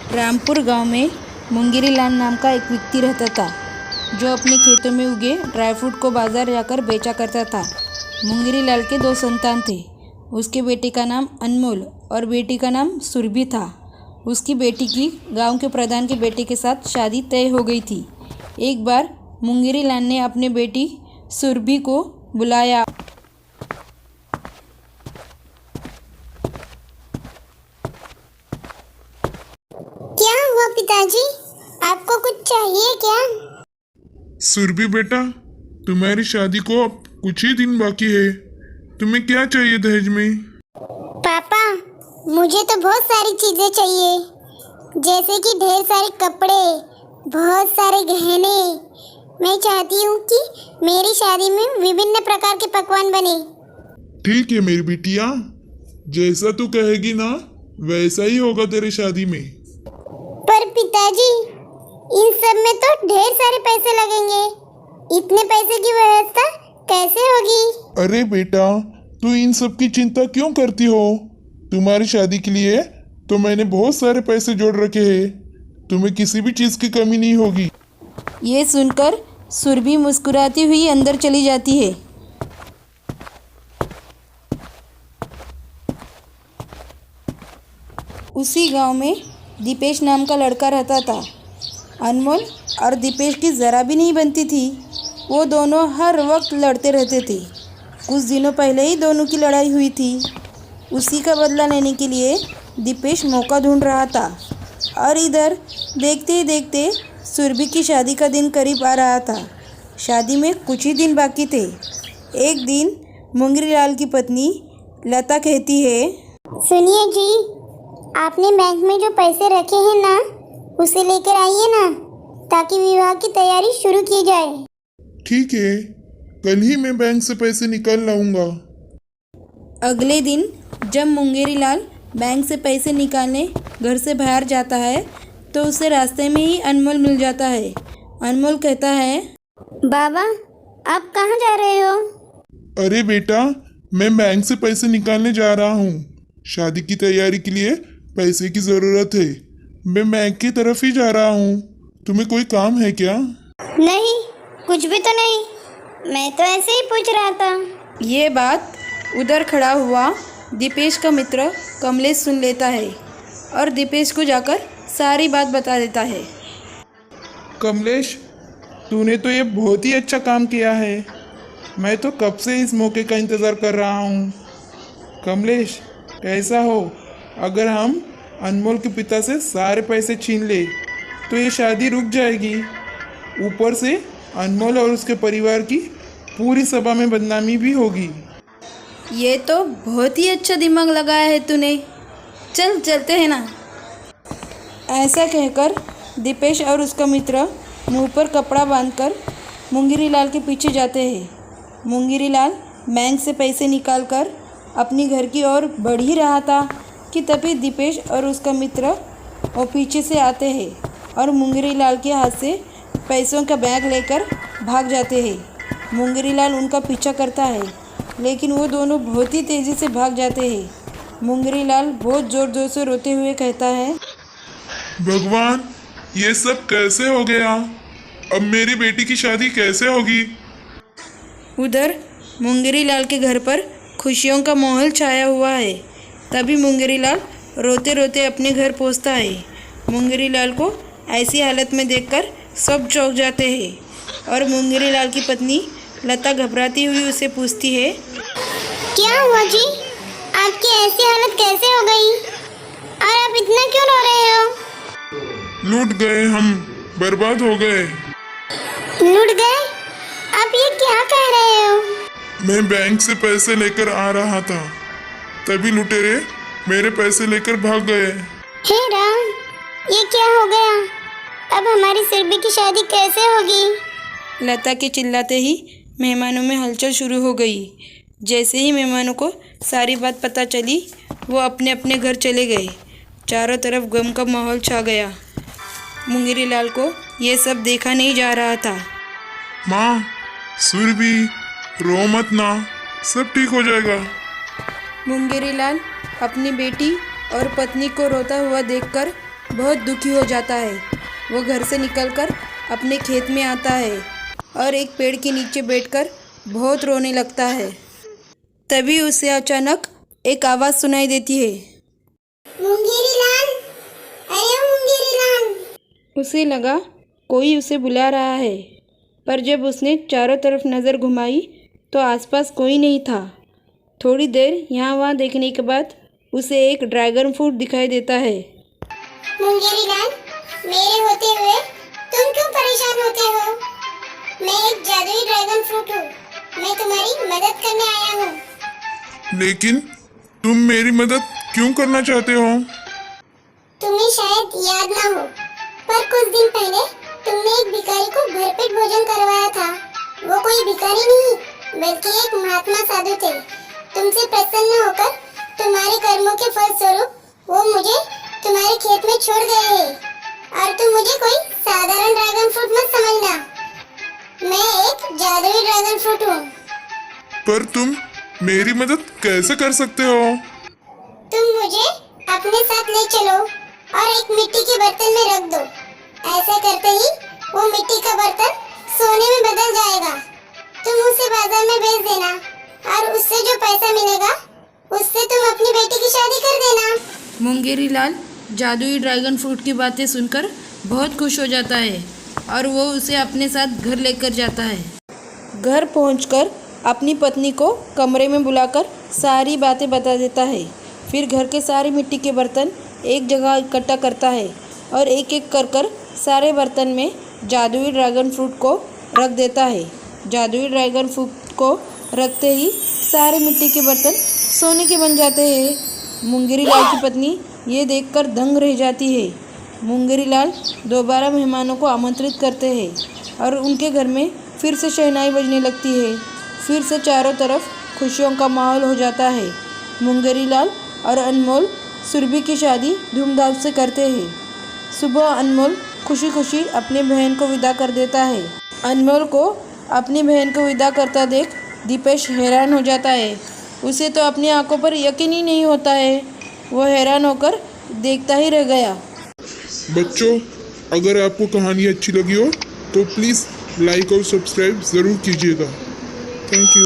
रामपुर गांव में मुंगेरी लाल नाम का एक व्यक्ति रहता था जो अपने खेतों में उगे ड्राई फ्रूट को बाजार जाकर बेचा करता था। मुंगेरी लाल के दो संतान थे। उसके बेटे का नाम अनमोल और बेटी का नाम सुरभि था। उसकी बेटी की गांव के प्रधान के बेटे के साथ शादी तय हो गई थी। एक बार मुंगेरी लाल ने अपने बेटी सुरभि को बुलाया। क्या हुआ पिताजी, आपको कुछ चाहिए क्या? सुरभि बेटा, तुम्हारी शादी को अब कुछ ही दिन बाकी है। तुम्हें क्या चाहिए दहेज में? पापा, मुझे तो बहुत सारी चीजें चाहिए, जैसे कि ढेर सारे कपड़े, बहुत सारे गहने। मैं चाहती हूँ कि मेरी शादी में विभिन्न प्रकार के पकवान बने। ठीक है मेरी बिटिया, जैसा तू कहेगी ना वैसा ही होगा तेरी शादी में। पर पिताजी, इन सब में तो ढेर सारे पैसे लगेंगे। इतने पैसे की व्यवस्था कैसे होगी? अरे बेटा, तू इन सब की चिंता क्यों करती हो? तुम्हारी शादी के लिए तो मैंने बहुत सारे पैसे जोड़ रखे हैं। तुम्हें किसी भी चीज की कमी नहीं होगी। ये सुनकर सुरभि मुस्कुराती हुई अंदर चली जाती है। उसी गांव में दीपेश नाम का लड़का रहता था। अनमोल और दीपेश की ज़रा भी नहीं बनती थी। वो दोनों हर वक्त लड़ते रहते थे। कुछ दिनों पहले ही दोनों की लड़ाई हुई थी। उसी का बदला लेने के लिए दीपेश मौका ढूंढ रहा था और इधर देखते ही देखते सुरभि की शादी का दिन करीब आ रहा था। शादी में कुछ ही दिन बाकी थे। एक दिन मुंगेरी लाल की पत्नी लता कहती है, सुनिए जी, आपने बैंक में जो पैसे रखे हैं ना, उसे लेकर आइए ना, ताकि विवाह की तैयारी शुरू की जाए। ठीक है, कल ही मैं बैंक से पैसे निकाल लाऊंगा। अगले दिन जब मुंगेरी लाल बैंक से पैसे निकालने घर से बाहर जाता है तो उसे रास्ते में ही अनमोल मिल जाता है। अनमोल कहता है, बाबा, आप कहाँ जा रहे हो? अरे बेटा, मैं बैंक से पैसे निकालने जा रहा हूँ। शादी की तैयारी के लिए पैसे की ज़रूरत है। मैं बैंक की तरफ ही जा रहा हूँ। तुम्हें कोई काम है क्या? नहीं, कुछ भी तो नहीं। मैं तो ऐसे ही पूछ रहा था। ये बात उधर खड़ा हुआ दीपेश का मित्र कमलेश सुन लेता है और दीपेश को जाकर सारी बात बता देता है। कमलेश, तूने तो ये बहुत ही अच्छा काम किया है। मैं तो कब से इस मौके का इंतज़ार कर रहा हूँ। कमलेश, कैसा हो अगर हम अनमोल के पिता से सारे पैसे छीन ले तो ये शादी रुक जाएगी। ऊपर से अनमोल और उसके परिवार की पूरी सभा में बदनामी भी होगी। ये तो बहुत ही अच्छा दिमाग लगाया है तूने। चल चलते हैं ना। ऐसा कहकर दीपेश और उसका मित्र मुंह पर कपड़ा बांधकर मुंगेरी लाल के पीछे जाते हैं। मुंगेरी लाल बैंक से पैसे निकालकर अपनी घर की ओर बढ़ ही रहा था कि तभी दीपेश और उसका मित्र वो पीछे से आते हैं और मुंगेरी लाल के हाथ से पैसों का बैग लेकर भाग जाते हैं। मुंगेरी लाल उनका पीछा करता है, लेकिन वो दोनों बहुत ही तेज़ी से भाग जाते हैं। मुंगेरी लाल बहुत ज़ोर ज़ोर से रोते हुए कहता है, भगवान, ये सब कैसे हो गया? अब मेरी बेटी की शादी कैसे होगी? उधर मुंगेरी लाल के घर पर खुशियों का माहौल छाया हुआ है। तभी मुंगेरी लाल रोते रोते अपने घर पहुंचता है। मुंगेरी लाल को ऐसी हालत में देखकर सब चौंक जाते हैं और मुंगेरी लाल की पत्नी लता घबराती हुई उसे पूछती है, क्या हुआ जी? आपकी ऐसी हालत कैसे हो गई और आप इतना क्यों रो रहे हो? लूट गए हम, बर्बाद हो गए। लूट गए? आप ये क्या कह रहे हो? मैं बैंक से पैसे लेकर आ रहा था, तभी लुटेरे मेरे पैसे लेकर भाग गए। हे राम, ये क्या हो गया? अब हमारी सुरभि की शादी कैसे होगी? लता के चिल्लाते ही मेहमानों में हलचल शुरू हो गई। जैसे ही मेहमानों को सारी बात पता चली, वो अपने अपने घर चले गए। चारों तरफ गम का माहौल छा गया। मुंगेरी लाल को ये सब देखा नहीं जा रहा था। माँ, सुरभि, रो मत ना, सब ठीक हो जाएगा। मुंगेरी लाल अपनी बेटी और पत्नी को रोता हुआ देखकर बहुत दुखी हो जाता है। वो घर से निकलकर अपने खेत में आता है और एक पेड़ के नीचे बैठकर बहुत रोने लगता है। तभी उसे अचानक एक आवाज़ सुनाई देती है। मुंगेरी लाल, अरे ओ मुंगेरी लाल। उसे लगा कोई उसे बुला रहा है, पर जब उसने चारों तरफ नज़र घुमाई तो आसपास कोई नहीं था। थोड़ी देर यहाँ वहाँ देखने के बाद उसे एक ड्रैगन फ्रूट दिखाई देता है। मुंगेरी लाल, मेरे होते हुए तुम क्यों परेशान होते हो? मैं एक जादुई ड्रैगन फ्रूट हूँ। मैं तुम्हारी मदद करने आया हूँ। लेकिन तुम मेरी मदद क्यों करना चाहते हो? तुम्हें शायद याद ना हो, पर कुछ दिन पहले तुमने एक भिखारी को भरपेट भोजन करवाया था। वो कोई भिखारी नहीं, बल्कि एक महात्मा साधु थे। तुमसे प्रसन्न होकर तुम्हारे कर्मों के फल स्वरूप वो मुझे तुम्हारे खेत में छोड़ गए हैं। और तुम मुझे कोई साधारण ड्रैगन फ्रूट मत समझना। मैं एक जादुई ड्रैगन फ्रूट हूँ। पर तुम मेरी मदद कैसे कर सकते हो? तुम मुझे अपने साथ ले चलो और एक मिट्टी के बर्तन में रख दो। ऐसा करते ही वो मिट्टी का बर्तन सोने में बदल जाएगा। तुम उसे बाजार में बेच देना और उससे जो पैसा मिलेगा उससे तुम अपनी बेटी की शादी कर देना। मुंगेरी लाल जादुई ड्रैगन फ्रूट की बातें सुनकर बहुत खुश हो जाता है और वो उसे अपने साथ घर लेकर जाता है। घर पहुंचकर अपनी पत्नी को कमरे में बुलाकर सारी बातें बता देता है। फिर घर के सारे मिट्टी के बर्तन एक जगह इकट्ठा करता है और एक एक कर सारे बर्तन में जादुई ड्रैगन फ्रूट को रख देता है। जादुई ड्रैगन फ्रूट को रखते ही सारे मिट्टी के बर्तन सोने के बन जाते हैं। मुंगेरी लाल की पत्नी ये देखकर दंग रह जाती है। मुंगेरी लाल दोबारा मेहमानों को आमंत्रित करते हैं और उनके घर में फिर से शहनाई बजने लगती है। फिर से चारों तरफ खुशियों का माहौल हो जाता है। मुंगेरी लाल और अनमोल सुरभि की शादी धूमधाम से करते हैं। सुबह अनमोल खुशी खुशी अपनी बहन को विदा कर देता है। अनमोल को अपनी बहन को विदा करता देख दीपेश हैरान हो जाता है। उसे तो अपनी आंखों पर यकीन ही नहीं होता है। वो हैरान होकर देखता ही रह गया। बच्चों, अगर आपको कहानी अच्छी लगी हो तो प्लीज़ लाइक और सब्सक्राइब ज़रूर कीजिएगा। Thank you.